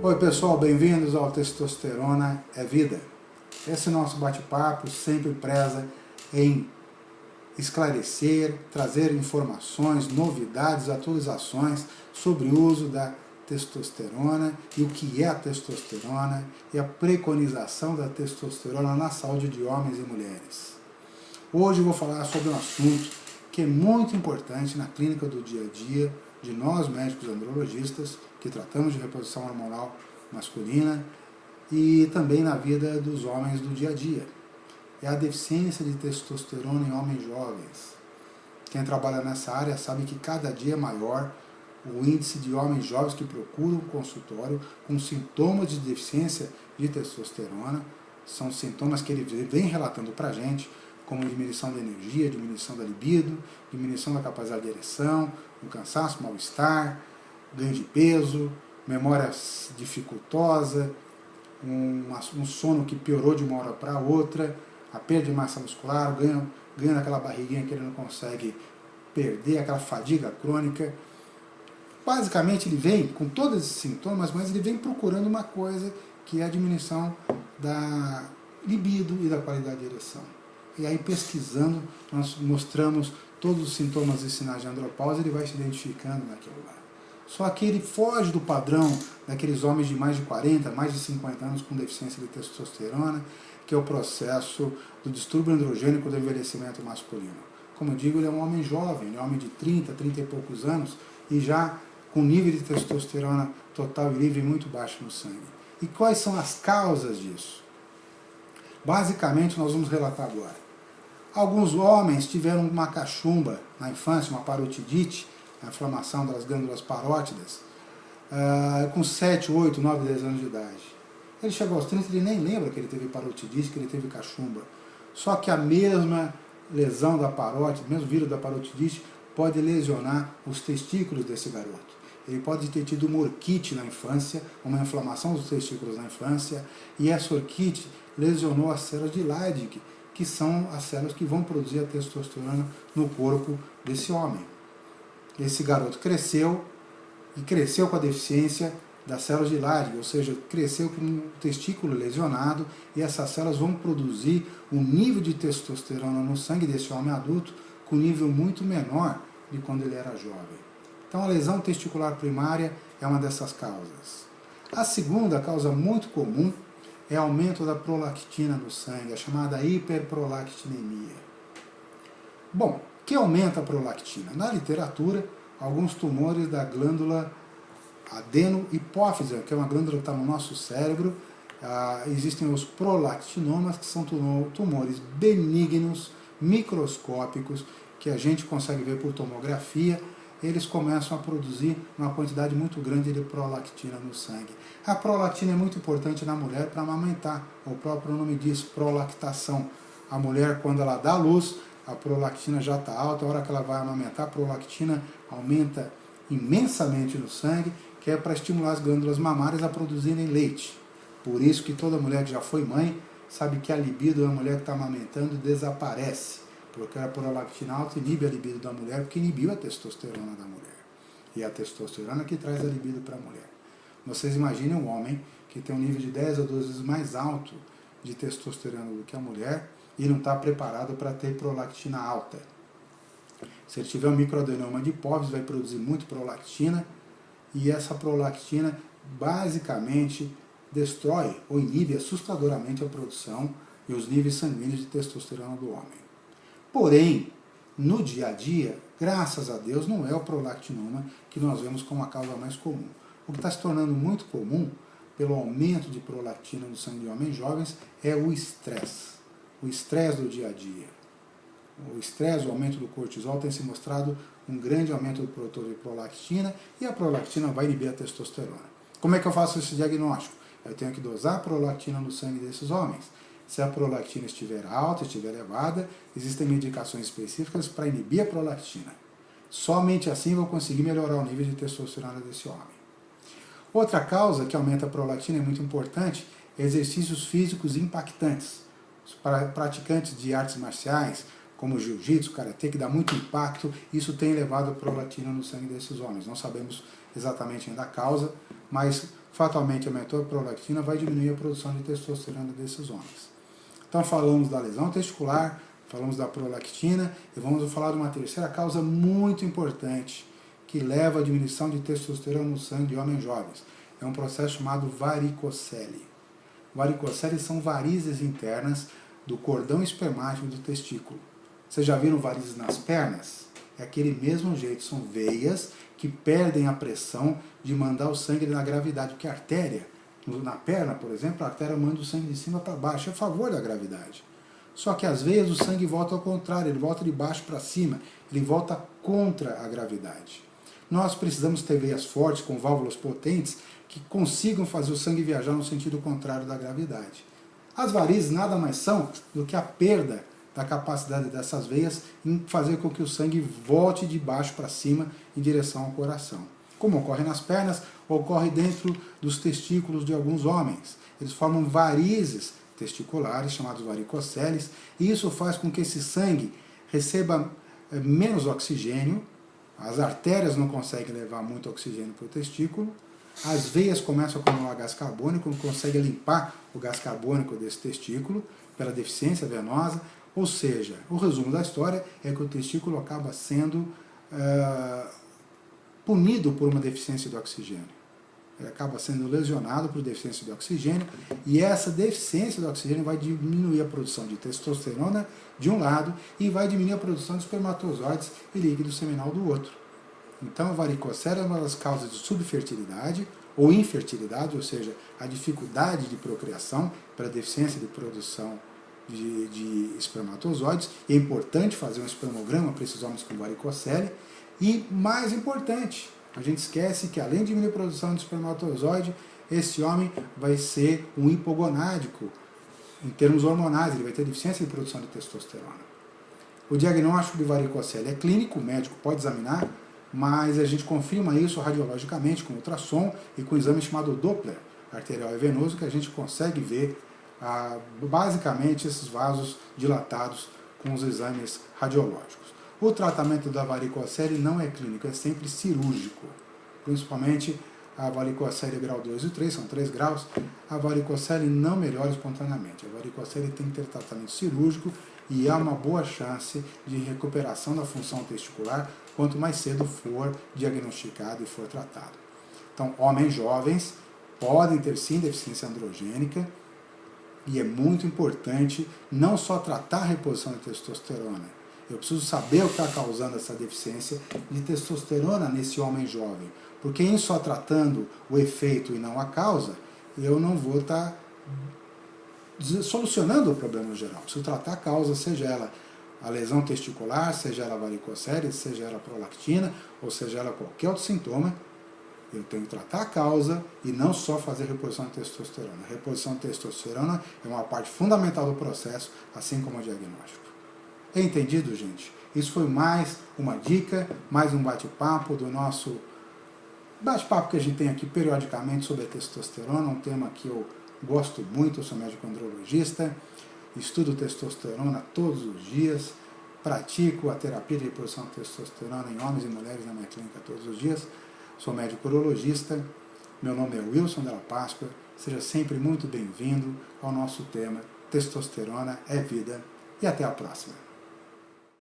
Oi pessoal, bem-vindos ao Testosterona é Vida. Esse nosso bate-papo sempre preza em esclarecer, trazer informações, novidades, atualizações sobre o uso da testosterona e o que é a testosterona e a preconização da testosterona na saúde de homens e mulheres. Hoje eu vou falar sobre um assunto que é muito importante na clínica do dia a dia de nós médicos andrologistas que tratamos de reposição hormonal masculina e também na vida dos homens do dia a dia. É a deficiência de testosterona em homens jovens. Quem trabalha nessa área sabe que cada dia é maior o índice de homens jovens que procuram um consultório com sintomas de deficiência de testosterona. São sintomas que ele vem relatando para a gente, como diminuição da energia, diminuição da libido, diminuição da capacidade de ereção, o cansaço, mal-estar, ganho de peso, memória dificultosa, um sono que piorou de uma hora para outra, a perda de massa muscular, ganho daquela barriguinha que ele não consegue perder, aquela fadiga crônica. Basicamente ele vem com todos esses sintomas, mas ele vem procurando uma coisa que é a diminuição da libido e da qualidade de ereção. E aí pesquisando, nós mostramos todos os sintomas e sinais de andropausa, ele vai se identificando naquilo lá. Só que ele foge do padrão daqueles homens de mais de 40, mais de 50 anos com deficiência de testosterona, que é o processo do distúrbio androgênico do envelhecimento masculino. Como eu digo, ele é um homem jovem, ele é um homem de 30, 30 e poucos anos, e já com nível de testosterona total e livre muito baixo no sangue. E quais são as causas disso? Basicamente, nós vamos relatar agora. Alguns homens tiveram uma cachumba na infância, uma parotidite, a inflamação das glândulas parótidas, com 7, 8, 9, 10 anos de idade. Ele chegou aos 30 e ele nem lembra que ele teve parotidite, que ele teve cachumba. Só que a mesma lesão da parótide, o mesmo vírus da parotidite, pode lesionar os testículos desse garoto. Ele pode ter tido uma orquite na infância, uma inflamação dos testículos na infância, e essa orquite lesionou as células de Leydig, que são as células que vão produzir a testosterona no corpo desse homem. Esse garoto cresceu, e cresceu com a deficiência das células de Leydig, ou seja, cresceu com um testículo lesionado, e essas células vão produzir um nível de testosterona no sangue desse homem adulto com um nível muito menor de quando ele era jovem. Então a lesão testicular primária é uma dessas causas. A segunda causa muito comum é aumento da prolactina no sangue, a chamada hiperprolactinemia. Bom, o que aumenta a prolactina? Na literatura, alguns tumores da glândula adeno-hipófise, que é uma glândula que está no nosso cérebro, existem os prolactinomas, que são tumores benignos, microscópicos, que a gente consegue ver por tomografia. Eles começam a produzir uma quantidade muito grande de prolactina no sangue. A prolactina é muito importante na mulher para amamentar. O próprio nome diz prolactação. A mulher, quando ela dá luz, a prolactina já está alta. A hora que ela vai amamentar, a prolactina aumenta imensamente no sangue, que é para estimular as glândulas mamárias a produzirem leite. Por isso que toda mulher que já foi mãe sabe que a libido da mulher que está amamentando desaparece. Porque a prolactina alta inibe a libido da mulher, porque inibiu a testosterona da mulher. E a testosterona que traz a libido para a mulher. Vocês imaginem um homem que tem um nível de 10 a 12 vezes mais alto de testosterona do que a mulher e não está preparado para ter prolactina alta. Se ele tiver um microadenoma de hipófise, vai produzir muito prolactina, e essa prolactina basicamente destrói ou inibe assustadoramente a produção e os níveis sanguíneos de testosterona do homem. Porém, no dia a dia, graças a Deus, não é o prolactinoma que nós vemos como a causa mais comum. O que está se tornando muito comum, pelo aumento de prolactina no sangue de homens jovens, é o estresse. O estresse do dia a dia. O estresse, o aumento do cortisol, tem se mostrado um grande aumento do produtor de prolactina, e a prolactina vai inibir a testosterona. Como é que eu faço esse diagnóstico? Eu tenho que dosar a prolactina no sangue desses homens. Se a prolactina estiver alta, estiver elevada, existem medicações específicas para inibir a prolactina. Somente assim eu vou conseguir melhorar o nível de testosterona desse homem. Outra causa que aumenta a prolactina é muito importante, é exercícios físicos impactantes. Os praticantes de artes marciais, como jiu-jitsu, karatê, que dá muito impacto, isso tem elevado a prolactina no sangue desses homens. Não sabemos exatamente ainda a causa, mas fatalmente aumentou a prolactina, vai diminuir a produção de testosterona desses homens. Então falamos da lesão testicular, falamos da prolactina e vamos falar de uma terceira causa muito importante que leva à diminuição de testosterona no sangue de homens jovens. É um processo chamado varicocele. Varicocele são varizes internas do cordão espermático do testículo. Vocês já viram varizes nas pernas? É aquele mesmo jeito, são veias que perdem a pressão de mandar o sangue na gravidade, porque a artéria, na perna, por exemplo, a artéria manda o sangue de cima para baixo, a favor da gravidade. Só que às vezes o sangue volta ao contrário, ele volta de baixo para cima, ele volta contra a gravidade. Nós precisamos ter veias fortes, com válvulas potentes, que consigam fazer o sangue viajar no sentido contrário da gravidade. As varizes nada mais são do que a perda da capacidade dessas veias em fazer com que o sangue volte de baixo para cima em direção ao coração. Como ocorre nas pernas, ocorre dentro dos testículos de alguns homens. Eles formam varizes testiculares, chamados varicoceles, e isso faz com que esse sangue receba menos oxigênio, as artérias não conseguem levar muito oxigênio para o testículo, as veias começam a acumular gás carbônico, não conseguem limpar o gás carbônico desse testículo pela deficiência venosa, ou seja, o resumo da história é que o testículo acaba sendo punido por uma deficiência de oxigênio. Ele acaba sendo lesionado por deficiência de oxigênio, e essa deficiência de oxigênio vai diminuir a produção de testosterona de um lado e vai diminuir a produção de espermatozoides e líquido seminal do outro. Então, a varicocele é uma das causas de subfertilidade ou infertilidade, ou seja, a dificuldade de procriação para deficiência de produção de espermatozoides. E é importante fazer um espermograma para esses homens com varicocele. E, mais importante, a gente esquece que além de diminuir a produção de espermatozoide, esse homem vai ser um hipogonádico em termos hormonais, ele vai ter deficiência de produção de testosterona. O diagnóstico de varicocele é clínico, o médico pode examinar, mas a gente confirma isso radiologicamente com ultrassom e com um exame chamado Doppler arterial e venoso, que a gente consegue ver basicamente esses vasos dilatados com os exames radiológicos. O tratamento da varicocele não é clínico, é sempre cirúrgico, principalmente a varicocele grau 2 e 3, são 3 graus, a varicocele não melhora espontaneamente. A varicocele tem que ter tratamento cirúrgico e há uma boa chance de recuperação da função testicular quanto mais cedo for diagnosticado e for tratado. Então, homens jovens podem ter sim deficiência androgênica e é muito importante não só tratar a reposição de testosterona. Eu preciso saber o que está causando essa deficiência de testosterona nesse homem jovem, porque em só tratando o efeito e não a causa, eu não vou estar solucionando o problema geral. Preciso tratar a causa, seja ela a lesão testicular, seja ela a varicocele, seja ela a prolactina, ou seja ela qualquer outro sintoma. Eu tenho que tratar a causa e não só fazer reposição de testosterona. A reposição de testosterona é uma parte fundamental do processo, assim como o diagnóstico. É entendido, gente? Isso foi mais uma dica, mais um bate-papo do nosso bate-papo que a gente tem aqui periodicamente sobre a testosterona, um tema que eu gosto muito, eu sou médico andrologista, estudo testosterona todos os dias, pratico a terapia de reposição de testosterona em homens e mulheres na minha clínica todos os dias, sou médico urologista, meu nome é Wilson Della Páscoa, seja sempre muito bem-vindo ao nosso tema Testosterona é Vida, e até a próxima.